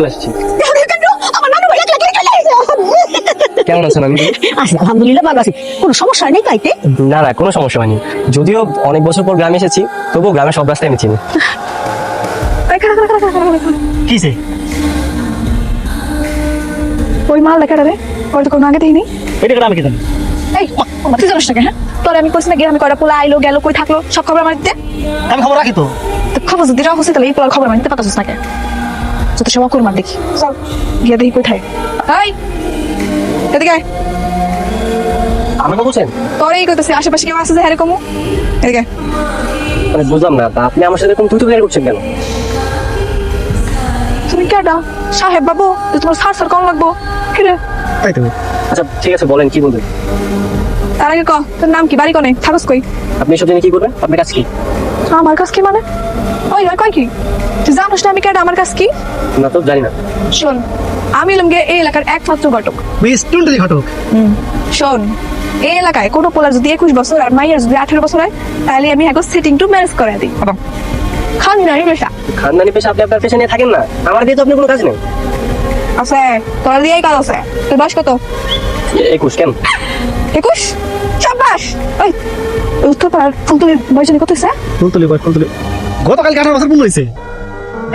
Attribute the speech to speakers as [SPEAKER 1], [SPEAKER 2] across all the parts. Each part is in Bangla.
[SPEAKER 1] আসছি। কেমন আছেন? আমি
[SPEAKER 2] আলহামদুলিল্লাহ ভালো আছি। কোনো সমস্যা নেই তাইতে?
[SPEAKER 1] না না, কোনো সমস্যা হয়নি। যদিও অনেক বছর পর গ্রামে এসেছি, তবুও গ্রামের সব রাস্তায় আমি চিনি। কিসে?
[SPEAKER 2] ওই মাল দেখা রে, ওই তো কোনো আগে দেখিনি।
[SPEAKER 1] এটা আমি কি জানি?
[SPEAKER 2] এই তুই জানিস না কেন? তোর আমি কইছি না গ্রামে কয়টা পোলা আইলো গেল কই থাকলো সব খবর আমার দিতে।
[SPEAKER 1] আমি খবর রাখি তো।
[SPEAKER 2] খবর যদি রাখছিস তাহলে এই পোলার খবর আমার দিতে পারছিস না কেন? যত সব অকুর মার দেখি। চল গিয়ে দেখি কই থাকে। এই এদিকে আয়।
[SPEAKER 1] আমাকে বলছেন?
[SPEAKER 2] তোর এই কইতেছি আশেপাশে কেউ আছে যে এরকম? এদিকে
[SPEAKER 1] মানে বুঝলাম না, তা আপনি আমার সাথে এরকম তুই তুই করছেন কেন?
[SPEAKER 2] তুমি কেডা? সাহেব বাবু যে তোমার সার সার কম লাগবো কি রে?
[SPEAKER 1] তাই তো। আচ্ছা ঠিক আছে, বলেন কি বলবেন।
[SPEAKER 2] তার আগে ক তোর নাম কি, বাড়ি কোনে, থাকস কই?
[SPEAKER 1] আপনি এসব জেনে কি করবেন? আপনার কাছে কি?
[SPEAKER 2] আমার কাছ কি মানে? ওই ওই কই কি? তুই জানিস না আমি কেডা, আমার কাছ কি?
[SPEAKER 1] না তো জানি না।
[SPEAKER 2] শোন, আমি লমগে এই এলাকার একমাত্র ঘটক।
[SPEAKER 3] বেশ টুনটুনি ঘটক।
[SPEAKER 2] শোন, এই এলাকায় কোনো পোলার যদি 21 বছর আর মাইয়ার যদি 18 বছর হয় তাহলে আমি এখন সেটিং টু ম্যারেজ করে দিই। খানদানি পেশা।
[SPEAKER 1] খানদানি পেশা? আপনি আপনার পেশা নিয়ে থাকেন না, আমার দিয়ে তো আপনি কোনো কাজ নেই।
[SPEAKER 2] আছে, তোর দিয়েই কাজ আছে। তোর বয়স কত?
[SPEAKER 1] 21। কেন?
[SPEAKER 2] 21? সাবাস। ওই উত্তর পাড়ার ফুলতলির বয়স কত হয়েছে?
[SPEAKER 3] ফুলতলি বয় ফুলতলি গতকাল 18 বছর পূর্ণ হয়েছে।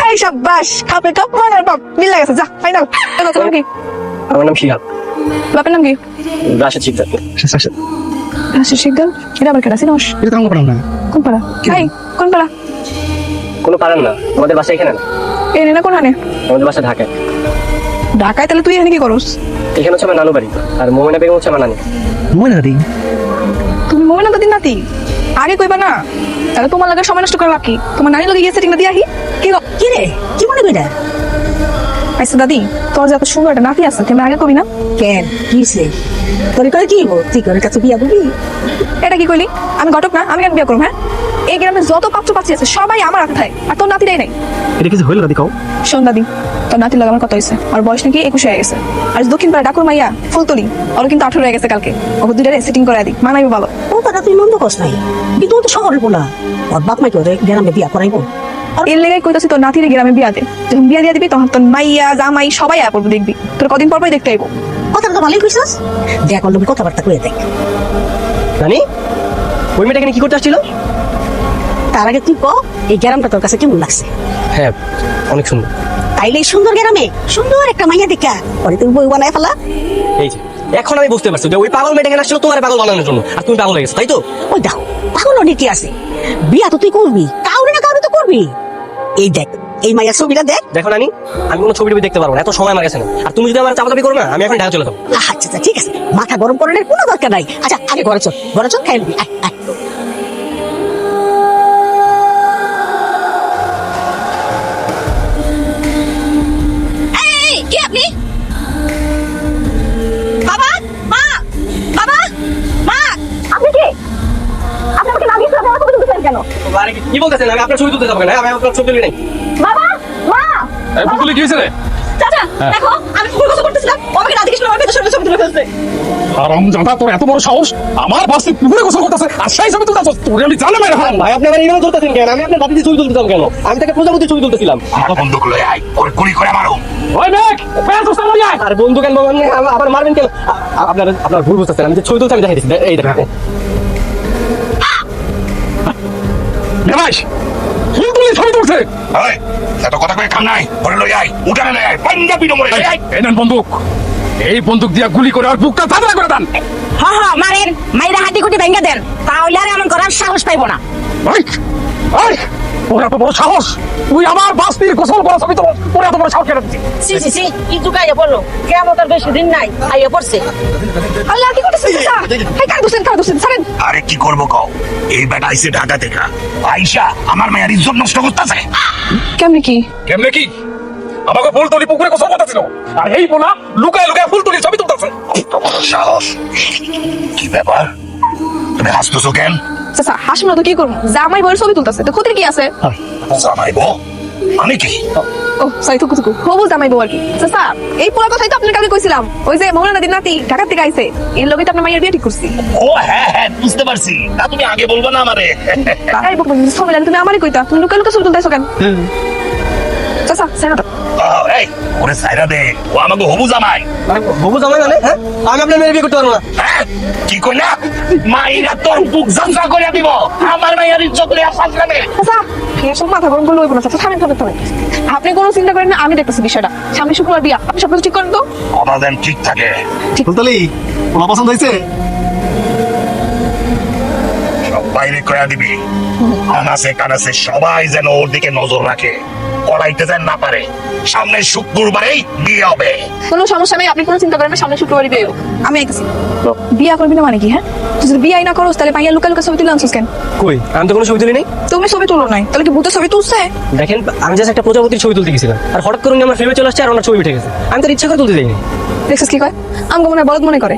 [SPEAKER 2] এই সাবাস, খাপে কাপ মারার বাপ মিলে গেছে। যা ফাইনাল। তোর কি?
[SPEAKER 1] আমার নাম শিহাব।
[SPEAKER 2] বাপের নাম কি?
[SPEAKER 1] রাশেদ শিকদার।
[SPEAKER 2] রাশি শিকদার। এটা আবার কেডা চিনস?
[SPEAKER 3] এটা তো আমার পারলাম না।
[SPEAKER 2] কোন পাড়া? এই কোন পাড়া?
[SPEAKER 1] কোনো পারেন না, আমাদের বাসা এখানে না।
[SPEAKER 2] এনে না কোন হানে?
[SPEAKER 1] আমাদের বাসা ঢাকায়।
[SPEAKER 2] ঢাকায়? তাহলে তুই এখানে কি করস?
[SPEAKER 1] এখানে হচ্ছে আমার নানু বাড়ি, আর মোমেনা বেগম হচ্ছে আমার নানি।
[SPEAKER 3] মনে না দিই।
[SPEAKER 2] তুমি মোমেনা দাদির নাতি? আগে কইবা না, তাহলে তোমার লাগে সময় নষ্ট করা লাভ কি? তোমার নানি লগে গিয়ে সেটিংটা দিয়ে আহি। কি রে, কি মনে কইরা? আচ্ছা দাদি, তোর যে এত সুন্দর একটা নাতি আছে তুমি আগে কবি না
[SPEAKER 4] কেন কিসে তোর করে কি হবো? তুই করে কাছে বিয়া দিবি?
[SPEAKER 2] এটা কি কইলি? আমি ঘটক না, আমি কেন বিয়ে করবো? হ্যাঁ, এই গ্রামে যত পাত্র পাচ্ছি আছে সবাই আমার আত্মায়, আর তোর নাতিরাই নাই।
[SPEAKER 3] এটা কিছু হইল দাদি কও?
[SPEAKER 2] শোন দাদি, তোর নাতির লাগে আমার কথা হয়েছে, আর বয়স নাকি 21 হয়ে গেছে। আর দক্ষিণ পাড়া ডাকুর মাইয়া ফুলতলি, ওর কিন্তু 18 হয়ে গেছে কালকে। ওকে দুইটা সেটিং করে দিই, মানাইবো ভালো।
[SPEAKER 4] ও কথা তুই মন্দ কস নাই, কিন্তু ও তো শহরের পোলা, ওর বাপ মাই তোরে গ্রামে বিয়া করাইবো।
[SPEAKER 2] এর লেগে কইতাছি তোর নাতির গ্রামে বিয়া দে। যখন বিয়া দিয়ে দিবি তখন তোর মাইয়া জামাই সবাই আয়া পড়বে, দেখবি তোর কদিন পর পরই দেখতে আইবো।
[SPEAKER 4] কথাটা তো ভালোই কইছস, দেখ ওর লোক কথাবার্তা কয়ে দেখ।
[SPEAKER 1] নানি, ওই মেয়েটা এখানে কি করতে আসছিল?
[SPEAKER 4] তার আগে তুই ক, এই গ্রামটা তোর কাছে কেমন লাগছে?
[SPEAKER 1] হ্যাঁ, অনেক সুন্দর।
[SPEAKER 4] তাইলে এই সুন্দর গ্রামে সুন্দর একটা মাইয়া দেখা পরে তুই বই বানায় ফেলা।
[SPEAKER 1] এই যে এখন আমি বুঝতে পারছি যে ওই পাগল মেয়েটা এখানে আসছিল তোমার পাগল বানানোর জন্য, আর তুমি পাগল হয়ে গেছো, তাই তো?
[SPEAKER 4] ওই দেখো পাগল অনেকে আছে, বিয়া তো তুই করবি, কাউরে না কাউরে তো করবি। এই দেখ এই মাইয়া ছবিটা দেখ।
[SPEAKER 1] দেখো নানি, আমি কোনো ছবি টবি দেখতে পারবো না, এত সময় আমার কাছে না। আর তুমি যদি আমার চাপাচাপি করো না, আমি এখন ঢাকা চলে যাবো।
[SPEAKER 4] আচ্ছা আচ্ছা ঠিক আছে, মাথা গরম করার কোনো দরকার নাই। আচ্ছা আগে ঘরে চল, ঘরে চল, খাই নিবি। আয় আয়। এই, কে আপনি? বাবা, মা, বাবা, মা, আপনি কে? আপনি আমাকে না দিয়েছেন, আপনি আমার ছবি তুলতেছেন কেন?
[SPEAKER 1] আরে কি বলতেছেন? আমি আপনার ছবি তুলতে যাবো না, আমি আপনার ছবি তুলি নাই।
[SPEAKER 4] বাবা, মা,
[SPEAKER 5] পুতুলি কি হয়েছে রে?
[SPEAKER 4] চাচা দেখো আমি ফুল গোসল করতেছিলাম, ও আমাকে না দিয়েছিল, আমার ভেতর ছবি তুলে ফেলছে।
[SPEAKER 5] হারাম জাদা, তোর এত বড় সাহস! আমার বাসে পুকুরে গোসল করতেছে আর সেই ছবি তুলতেছ? তোর আমি জানে মেরে হারাম।
[SPEAKER 1] ভাই আপনি আমার এখানে ধরতেছেন কেন? আমি আপনার দাদির ছবি তুলতে যাবো কেন? আমি তাকে প্রজাপতির ছবি তুলতেছিলাম।
[SPEAKER 5] বন্দুক লয়ে আয়, ওর গুলি করে মারো। ওই মেঘ, বের তো সামনে আয়।
[SPEAKER 1] আর বন্ধু কেন বাবা, আবার মারবেন কেন? আপনার আপনার ভুল বুঝতেছেন, আমি যে ছবি তুলতে আমি দেখাই দিচ্ছি, এই দেখেন।
[SPEAKER 5] নেবাস ফুল তুলি ছবি তুলছে।
[SPEAKER 6] এই, এত কথা কয়ে কাম নাই, ওরে লই আয়, উঠানে লই আয়, পাঞ্জাবি ডমরে লই আয়।
[SPEAKER 5] এই নেন বন্দুক, এই বন্দুক দিয়া গুলি করে আর বুকটা চাদরা করে দেন।
[SPEAKER 4] হ্যাঁ হ্যাঁ মারেন, মাইরা হাতি কুটি ভেঙে দেন, তাহলে আর এমন করার সাহস পাইবো না।
[SPEAKER 5] এই, এই, ওর এত বড় সাহস! তুই আমার বাস্তির গোসল করা ছবি তো ওর এত বড় সাহস কেন দিচ্ছিস?
[SPEAKER 4] সি সি সি, কি চুকাইয়া পড়লো, কেমন তার বেশি দিন নাই, আইয়া পড়ছে।
[SPEAKER 2] আল্লাহ কি করতেছেন চাচা? এই কার দোষেন ছাড়েন।
[SPEAKER 6] আরে কি করবো কও, এই বেটা আইছে ঢাকা থেকে, আইসা আমার মেয়ের ইজ্জত নষ্ট করতেছে।
[SPEAKER 2] কেমনে কি?
[SPEAKER 5] কেমনে কি? আমাকে ফুল তুলি পুকুরে গোসল করতেছিল, আর এই পোলা লুকায় লুকায় ফুল তুলি ছবি তুলতেছে।
[SPEAKER 6] সাহস! কি ব্যাপার, তুমি হাসতেছো কেন?
[SPEAKER 2] চাচা হাসি না তো কি করবো, জামাই বউয়ের ছবি তুলতেছে তো ক্ষতির কি আছে?
[SPEAKER 6] জামাইব আমি কি?
[SPEAKER 2] ও সরি, থুকু হবু জামাই বউ আর কি। চাচা এই পুরো কথাই তো আপনার কালকে কইছিলাম, ওই যে মোমেনা দাদির নাতি ঢাকা থেকে আইছে, এর লগে তো আপনার মাইয়ের বিয়ে ঠিক করছি।
[SPEAKER 6] ও হ্যাঁ হ্যাঁ বুঝতে পারছি, তা তুমি আগে বলবো না আমারে?
[SPEAKER 2] এই বকবক ছবি লাগে তুমি আমারই কইতা, তুমি লুকা লুকা ছবি তুলতেছো কেন? চাচা স্যার
[SPEAKER 6] এই ওরে সাইরা দে, ও আমাকে হবু জামাই।
[SPEAKER 1] বাবু জামাই মানে হ্যাঁ আমি আপনার মেয়ের বিয়ে করতে পারবো না।
[SPEAKER 6] হ্যাঁ? কি কইলা? মাইরা তোর বুক ঝাঁঝা করে দিব, আমার মায়ের ইজ্জত লিয়া ফাজলামে।
[SPEAKER 2] চাচা এসব মাথা গরম করলে হইব না চাচা, থামেন থামেন থামেন। আপনি কোনো চিন্তা করেন না, আমি দেখতেছি বিষয়টা। সামনে শুক্রবার বিয়া, আপনি সব কিছু ঠিক করেন তো।
[SPEAKER 6] কথা যেন ঠিক থাকে।
[SPEAKER 3] ফুলতলি ওলা পছন্দ হয়েছে?
[SPEAKER 6] সব বাইরে কয়া দিবি, আনাসে কানাসে সবাই যেন ওর দিকে নজর রাখে, করাইতে যেন না পারে। সামনে শুক্রবারেই বিয়ে হবে।
[SPEAKER 2] কোনো সমস্যা নেই, আপনি কোনো চিন্তা করেন না, সামনে শুক্রবারই বিয়ে হোক। আমি আইতেছি। বিয়া করবি না মানে কি? হ্যাঁ তুই যদি বিয়ে না করোস তাহলে পাইয়া লুকা লুকা ছবি তুলে আনছিস কেন?
[SPEAKER 1] কই আমি তো কোনো ছবি তুলি নাই।
[SPEAKER 2] তুমি ছবি তুলো নাই, তাহলে কি ভূতের ছবি তুলছে?
[SPEAKER 1] দেখেন আমি জাস্ট একটা প্রজাপতির ছবি তুলতে গেছিলাম, আর হঠাৎ করে উনি আমার ফ্রেমে চলে আসছে আর ওনার ছবি উঠে গেছে। আমি তার ইচ্ছা করে তুলতে যাইনি।
[SPEAKER 2] দেখছিস কি কয়? আমাকে মনে হয় বলদ মনে করে।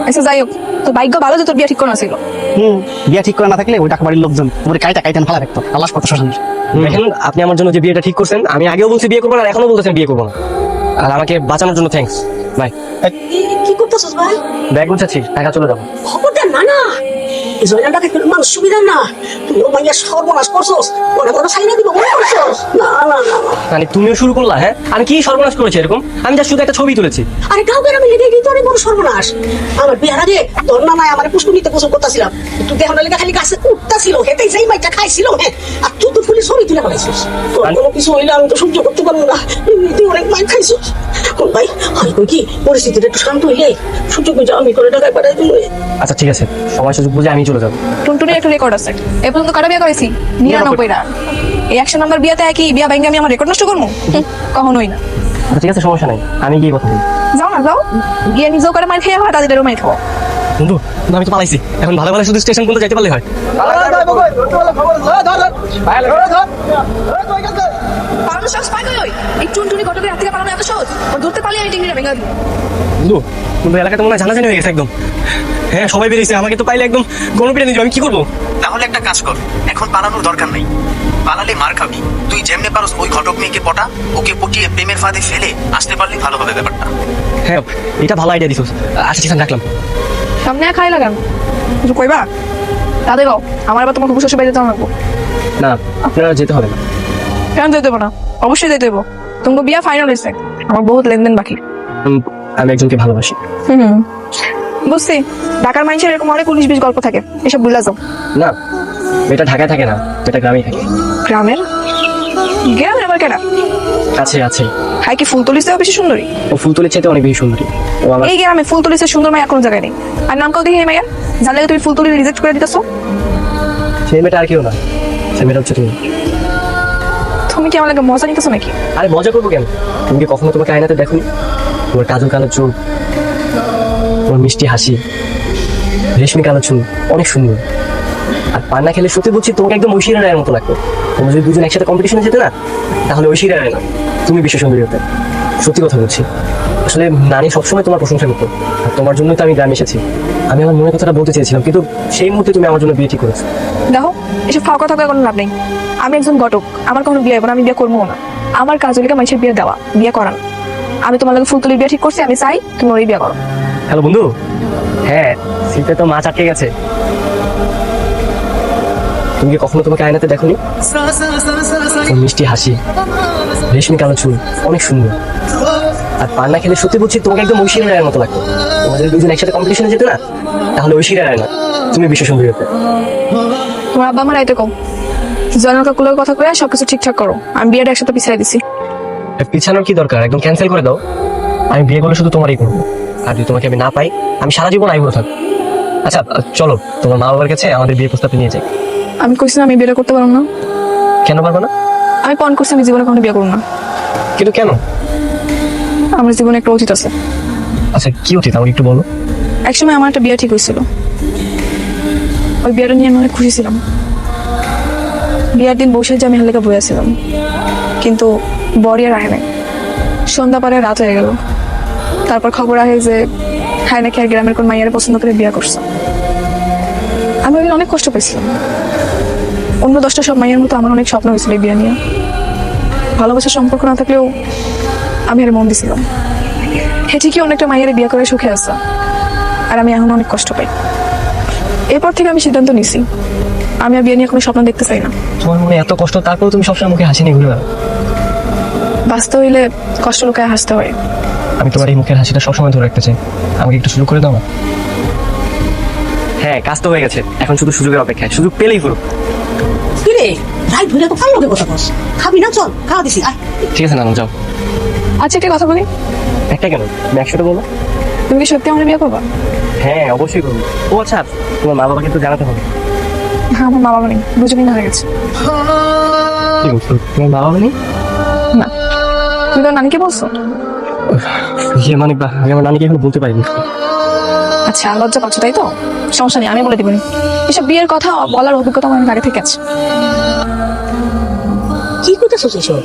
[SPEAKER 2] আচ্ছা যাই হোক, তোর ভাগ্য ভালো যে তোর বিয়া ঠিক করা ছিল।
[SPEAKER 3] বিয়া ঠিক করে না থাকলে ওই টাকা বাড়ির লোকজন তোমার কাইটান ফালা রাখতো আল্লাহ কত শ্মশানের।
[SPEAKER 1] দেখেন আপনি আমার জন্য যে বিয়েটা ঠিক করছেন, আমি আগেও বলছি বিয়ে করবো না, আর এখনো বলতেছেন বিয়ে করবো না। আর আমাকে বাঁচানোর জন্য থ্যাঙ্কস বাই।
[SPEAKER 4] কি করতেছস ভাই?
[SPEAKER 1] ব্যাগ গুছাচ্ছি, টাকা চলে যাবো।
[SPEAKER 4] খবরদার না না, এই জয়নাটাকে কোনো মানুষ সুবিধা না। তুই ও মাইয়া সর্বনাশ করছস, মনে মনে সাইনা দিব মনে করছস। না না না,
[SPEAKER 1] মানে তুমিও শুরু করলা? হ্যাঁ আমি কি সর্বনাশ করেছি এরকম? আমি যা শুধু একটা ছবি তুলেছি।
[SPEAKER 4] আরে কাউকে আমি লেগে দিই তো অনেক বড় সর্বনাশ। আমার বিয়ার আগে তোর নানায় আমার পুষ্কুনিতে গোসল করতেছিলাম, তুই দেহ লেগে খালি গাছে উঠতেছিল, হেঁটেই সেই মাইটা খাইছিল। হ্যাঁ আর তুই তো ফুলি ছবি তুলে বানাইছিস। তোর কোনো কিছু হইলে আমি তো সহ্য করতে পারবো না, তুই অনেক মাইক খাইছিস। ভাই আমি কই কি পরিস্থিতিটা একটু শান্ত হইলে সুযোগ বুঝে আমি করে টাকায় পাঠাই দিল।
[SPEAKER 1] আচ্ছা ঠিক আছে, সময় সুযোগ বুঝে আমি চলে যাবো।
[SPEAKER 2] টুনটুনির একটা রেকর্ড আছে, এ পর্যন্ত কটা বিয়া করেছি? 99 টা। এই 100 নম্বর বিয়াতে একই বিয়া ভাঙ্গে আমি আমার রেকর্ড নষ্ট করবো? কখনোই না।
[SPEAKER 1] আচ্ছা ঠিক আছে, সমস্যা নাই, আমি গিয়ে কথা বলি।
[SPEAKER 2] যাও না যাও, গিয়ে নিজেও করে মার খেয়ে হয়, তাদেরও মার খাও।
[SPEAKER 1] বন্ধু আমি তো পালাইছি, এখন ভালো ভালো শুধু স্টেশন পর্যন্ত যাইতে পারলে হয়।
[SPEAKER 2] পালানো সহজ পাই কই? এই টুনটুনি ঘটকের হাত থেকে পালানো এত সহজ? ওর ধরতে পারলে আমি টিংরিটা ভেঙে দিই।
[SPEAKER 1] বন্ধু বন্ধু এলাকাতে মনে হয় জানাজানি হয়ে গেছে একদম। হ্যাঁ সবাই বেরিয়েছে, আমাকে তো পাইলে একদম গণপিটা নিয়ে যাবে, আমি কি করবো?
[SPEAKER 7] তাহলে একটা কাজ কর, এখন পালানোর দরকার নেই। পালালে মার খাবি। তুই যেমনে পারস ওই ঘটক মেয়েকে পটা, ওকে পটিয়ে প্রেমের ফাঁদে ফেলে আসতে পারলে ভালো হবে ব্যাপারটা।
[SPEAKER 1] হ্যাঁ এটা ভালো আইডিয়া দিছিস। আচ্ছা ঠিক আছে রাখলাম।
[SPEAKER 2] সামনে খাই লাগান কিছু কইবা? তাদের গাও আমার আবার তোমাকে শ্বশুর বাড়িতে যাওয়া লাগবো।
[SPEAKER 1] না আপনারা যেতে হবে না।
[SPEAKER 2] কেন যেতে দেবো না? অবশ্যই যেতে দেবো। তোমাকে বিয়া ফাইনাল হয়েছে, আমার বহুত লেনদেন বাকি।
[SPEAKER 1] আমি একজনকে ভালোবাসি।
[SPEAKER 2] হুম বুঝছি, ঢাকার মানুষের এরকম অনেক 19-20 গল্প থাকে, এসব বুঝলা যাও।
[SPEAKER 1] না এটা ঢাকায় থাকে না, এটা গ্রামেই থাকে।
[SPEAKER 2] গ্রামের? গ্রামের আবার কেনা?
[SPEAKER 1] আছে আছে।
[SPEAKER 2] হাই কি ফুলতলির চেয়েও বেশি সুন্দরী?
[SPEAKER 1] ও ফুলতলির চাইতে অনেক বেশি সুন্দরী। ও আমার
[SPEAKER 2] এই গ্রামে ফুলতলির চেয়ে সুন্দর মায়া কোনো জায়গায় নেই। আর নাম কাউ দেখি এই মাইয়া, জানলে তুমি ফুলতলি রিজেক্ট করে দিতেছো।
[SPEAKER 1] সেই মেয়েটা আর কেউ না, সেই মেয়েটা হচ্ছে তুমি।
[SPEAKER 2] তুমি কি আমার লাগে মজা নিতেছো নাকি?
[SPEAKER 1] আরে মজা করবো কেন? তুমি কি কখনো তোমাকে আয়নাতে দেখোনি? তোমার কাজল কালো চোখ, তোমার মিষ্টি হাসি, রেশমি কালো চুল, অনেক সুন্দর। আর পান্না খেলে সত্যি বলছি তোমাকে একদম ঐশ্বরিয়া রায়ের মতো লাগতো। তোমরা যদি দুজন একসাথে কম্পিটিশনে যেতে না, তাহলে ঐশ্বরিয়া রায় না, তুমি বিশ্ব সুন্দরী হতে। সত্যি কথা বলছি, আসলে নানি সবসময় তোমার প্রশংসা করতো, আর তোমার জন্যই তো আমি গ্রামে এসেছি। আমি আমার মনের কথাটা বলতে চেয়েছিলাম, কিন্তু সেই মুহূর্তে তুমি আমার জন্য বিয়ে ঠিক করেছো।
[SPEAKER 2] দেখো এসব ফাও কথা কয়ে কোনো লাভ নেই। আমি একজন ঘটক, আমার কোনো বিয়ে হবে না, আমি বিয়ে করবো না। আমার কাজ হলে মানুষের বিয়ে দেওয়া, বিয়ে করানো। আমি তোমার লাগে ফুলতলির বিয়ে ঠিক করছি, আমি চাই তুমি ওই বিয়ে করো।
[SPEAKER 1] হ্যালো বন্ধু, হ্যাঁ শীতে তো মাছ আটকে গেছে। তুমি কি কখনো তোমাকে আয়নাতে দেখোনি? ওর মিষ্টি হাসি, রেশমি কালো চুল, অনেক সুন্দর। আর পান্না খেলে সত্যি বলছি তোমাকে একদম ঐশ্বরিয়া রায়ের মতো লাগতো। তোমরা যদি দুজন একসাথে কম্পিটিশনে যেতে না, তাহলে ঐশ্বরিয়া রায় না, তুমি বিশ্ব সুন্দরী হতে।
[SPEAKER 2] তোমার আব্বা আমার আইতে কম, জয়নাল কাকুলের কথা কয়ে সবকিছু ঠিকঠাক করো। আমি বিয়েটা একসাথে পিছিয়ে দিছি।
[SPEAKER 1] পিছানোর কি দরকার, একদম ক্যান্সেল করে দাও। আমি বিয়ে করলে শুধু তোমারই করবো, আর যদি তোমাকে আমি না পাই, আমি সারা জীবন আইবুড়ো থাকবো। আচ্ছা চলো তোমার মা বাবার কাছে আমাদের বিয়ে প্রস্তাবটা নিয়ে যাই।
[SPEAKER 2] আমি কইছি না আমি বিয়েটা করতে পারবো না।
[SPEAKER 1] কেন পারবো না?
[SPEAKER 2] আমি পণ করছি আমি জীবনে কখনো বিয়ে করবো না।
[SPEAKER 1] কিন্তু কেন?
[SPEAKER 2] আমার জীবনে একটা অতীত আছে।
[SPEAKER 1] আচ্ছা কি অতীত আমাকে একটু বলো।
[SPEAKER 2] একসময় আমার একটা বিয়ে ঠিক হয়েছিল, ওই বিয়েটা নিয়ে আমি অনেক খুশি ছিলাম। বিয়ের দিন বসে যে আমি হালকা বইয়াছিলাম, কিন্তু বড়ি আর আহে নাই। সন্ধ্যা পরে রাত হয়ে গেল, তারপর খবর আহে যে হায় নাকি আর গ্রামের কোন মাইয়ারে পছন্দ করে বিয়ে করছে। আমি ওই দিন অনেক কষ্ট পেয়েছিলাম। অন্য 10টা সব মাইয়ের মতো আমার অনেক স্বপ্ন হয়েছিল এই বিয়ে নিয়ে। ভালোবাসার সম্পর্ক না থাকলেও আমি আর মন দিছিলাম। হে ঠিকই অনেকটা মাইয়ের বিয়ে করে সুখে আসা, আর আমি এখন অনেক কষ্ট পাই। এরপর থেকে আমি সিদ্ধান্ত নিছি আমি আর বিয়ে নিয়ে কোনো স্বপ্ন দেখতে চাই না।
[SPEAKER 1] তোমার মনে এত কষ্ট, তারপরে তুমি সবসময় মুখে হাসি নিয়ে ঘুরে বেড়াও।
[SPEAKER 2] বাঁচতে হইলে কষ্ট লুকায় হাসতে হয়।
[SPEAKER 1] আমি তোমার এই মুখের হাসিটা সবসময় ধরে রাখতে চাই, আমাকে একটু সুযোগ করে দাও না। হ্যাঁ, কাজ তো হয়ে গেছে, এখন শুধু সুযোগের অপেক্ষায়, সুযোগ পেলেই হলো।
[SPEAKER 4] কিরে রাই ধরে তো কাল লগে কথা কস, খাবি না? চল খাওয়া দিছি আয়।
[SPEAKER 1] ঠিক আছে নানু, যাও।
[SPEAKER 2] আচ্ছা একটা কথা বলি,
[SPEAKER 1] একটা কেন, তুমি 100টা বলো।
[SPEAKER 2] তুমি কি সত্যি আমার বিয়ে করবা?
[SPEAKER 1] হ্যাঁ অবশ্যই করবো। ও আচ্ছা, তোমার মা বাবাকে তো জানাতে হবে।
[SPEAKER 2] হ্যাঁ, আমার মা বাবা নেই, দুজনেই মারা গেছে।
[SPEAKER 1] কি বলছো, তোমার মা বাবা নেই?
[SPEAKER 2] না, তুমি তো নানিকে বলছো?
[SPEAKER 1] ইয়ে মানে আমি আমার নানিকে এখন বলতে পারিনি।
[SPEAKER 2] আচ্ছা লজ্জা পাচ্ছ তাই তো, সমস্যা নেই, আমি বলে দিবনি। এসব বিয়ের কথা বলার অভিজ্ঞতা আমার আগে থেকে আছে।
[SPEAKER 4] কি করতেছিস এসব?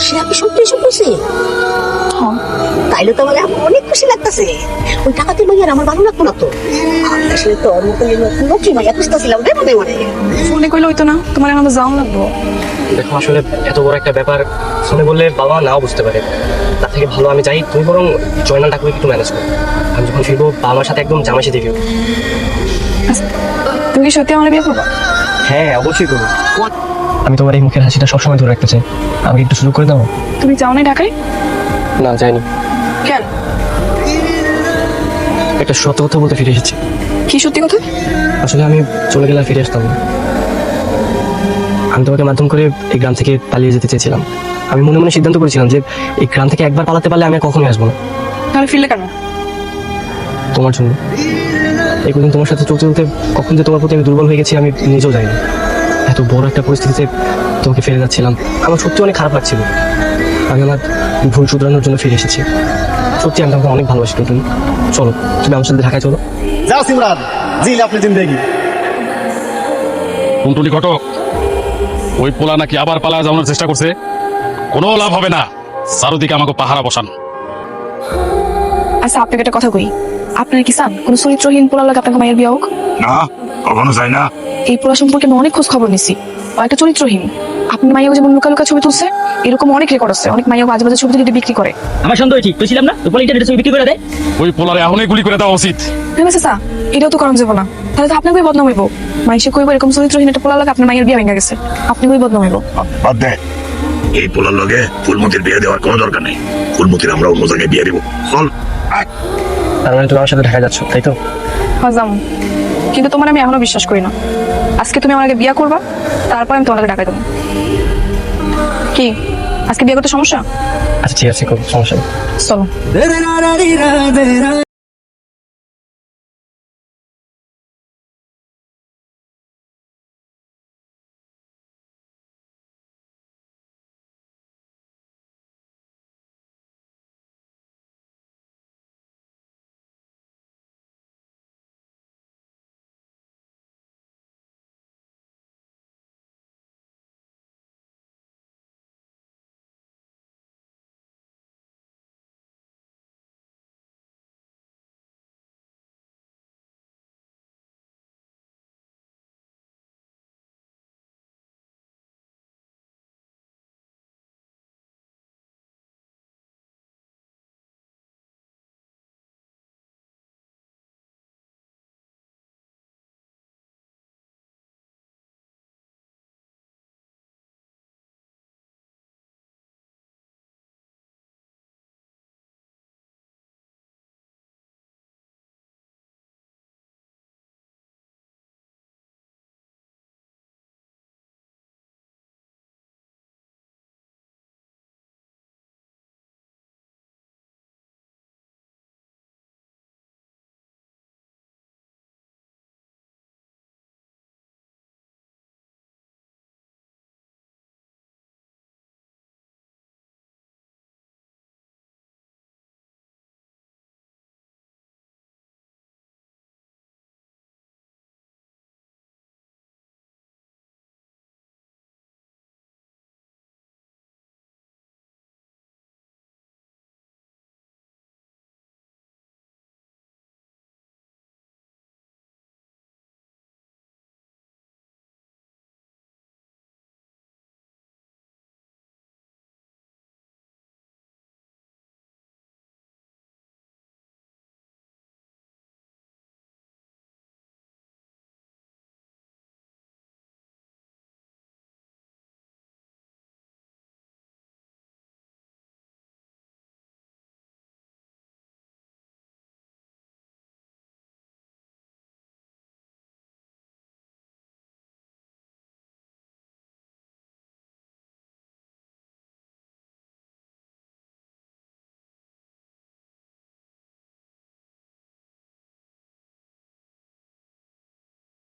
[SPEAKER 4] সে আপনি সত্যি এসব কইছে?
[SPEAKER 2] হ্যাঁ,
[SPEAKER 4] তাইলে তো আমার এখন অনেক খুশি লাগতেছে। ওই টাকাতে মাইয়ার আমার ভালো লাগতো না তো। আমি আসলে তো ওর মতো লক্ষ্মী মাইয়া খুঁজতেছিলাম রে মনে মনে।
[SPEAKER 2] ফোনে কইলে হইতো না? তোমার এখন তো যাও লাগবো।
[SPEAKER 1] দেখো আসলে এত বড় একটা ব্যাপার শুনে বললে বাবা নাও বুঝতে পারে, তার থেকে ভালো আমি চাই তুমি বরং জয়নাল ডাকুকে একটু ম্যানেজ করো। আমি যখন ফিরবো বাবা মার সাথে একদম জামাইশে দেখি।
[SPEAKER 2] আচ্ছা, তুমি কি সত্যি আমার বিয়ে করবা?
[SPEAKER 1] হ্যাঁ অবশ্যই করবো। আমি তোমার এই মুখের হাসিটা সবসময় ধরে রাখতে চাই, আমাকে একটু সুযোগ করে দাও।
[SPEAKER 2] তুমি যাও না ঢাকায়?
[SPEAKER 1] না যাইনি,
[SPEAKER 2] কেন?
[SPEAKER 1] একটা সত্য কথা বলতে ফিরে এসেছি।
[SPEAKER 2] কি সত্যি কথা?
[SPEAKER 1] আসলে আমি চলে গেলে আর ফিরে আসতাম না। আমি তোমাকে মাধ্যম করে এই গ্রাম থেকে পালিয়ে যেতে চেয়েছিলাম। আমি মনে মনে সিদ্ধান্ত করেছিলাম যে এই গ্রাম থেকে একবার পালাতে পারলে আমি আর কখনোই আসবো না।
[SPEAKER 2] তাহলে ফিরলে কেন?
[SPEAKER 1] তোমার জন্য। এই কদিন তোমার সাথে চলতে চলতে কখন যে তোমার প্রতি আমি দুর্বল হয়ে গেছি আমি নিজেও জানি না। এত বড় একটা পরিস্থিতিতে তোমাকে ফেলে যাচ্ছিলাম, আমার সত্যি অনেক খারাপ লাগছিল। আমি আমার ভুল শুধরানোর জন্য ফিরে এসেছি। সত্যি আমি তোমাকে অনেক ভালোবাসি। তুমি চলো, তুমি আমার সাথে ঢাকায় চলো।
[SPEAKER 3] যাও সিমরান, জিল আপনি জিন্দেগি।
[SPEAKER 5] টুনটুনি ঘটক, ওই পোলা নাকি আবার পালায় যাওয়ার চেষ্টা করছে। কোনো লাভ হবে না, চারদিকে আমাকে পাহারা বসান।
[SPEAKER 2] আচ্ছা আপনাকে একটা কথা কই, আপনার কি চান কোন চরিত্রহীন পোলার লাগে আপনাকে মায়ের বিয়ে হোক?
[SPEAKER 6] না, কখনো চাই না।
[SPEAKER 2] এই পোলা সম্পর্কে আমি অনেক খোঁজ খবর নিছি, ও একটা চরিত্রহীন। আপনি মাইয়াকে যেমন লুকা লুকা ছবি তুলছে, এরকম অনেক রেকর্ড আছে। অনেক মাইয়া বাজে বাজে ছবি তুলে বিক্রি করে।
[SPEAKER 8] আমার সন্দেহ ঠিক, তুই ছিলাম না ওই পোলা ইন্টারনেটে ছবি বিক্রি করে দেয়।
[SPEAKER 5] ওই পোলারে এখনই গুলি করে দেওয়া উচিত।
[SPEAKER 2] ঠিক আছে স্যার, এটাও তো করানো যাবো না, তাহলে তো আপনাকে বদনাম হইব। মাইসে কইব এরকম চরিত্রহীন একটা পোলা লাগে আপনার মায়ের বিয়ে ভেঙে গেছে, আপনি কই বদনাম হইব।
[SPEAKER 6] বাদ দে, এই পোলার লগে ফুলমতির বিয়ে দেওয়ার কোনো দরকার নেই। ফুলমতির আমরা অন্য জায়গায় বিয়ে দিব। চল আয়।
[SPEAKER 1] তার মানে তুমি আমার সাথে ঢাকায় যাচ্ছ, তাই তো?
[SPEAKER 2] হাজাম, কিন্তু তোমার আমি এখনো বিশ্বাস করি না। আজকে তুমি আমাকে বিয়ে করবা, তারপর আমি তোমাকে টাকা দেবো। কি আজকে বিয়ে করতে সমস্যা?
[SPEAKER 1] আচ্ছা ঠিক আছে, কোনো সমস্যা নেই।
[SPEAKER 2] চলো।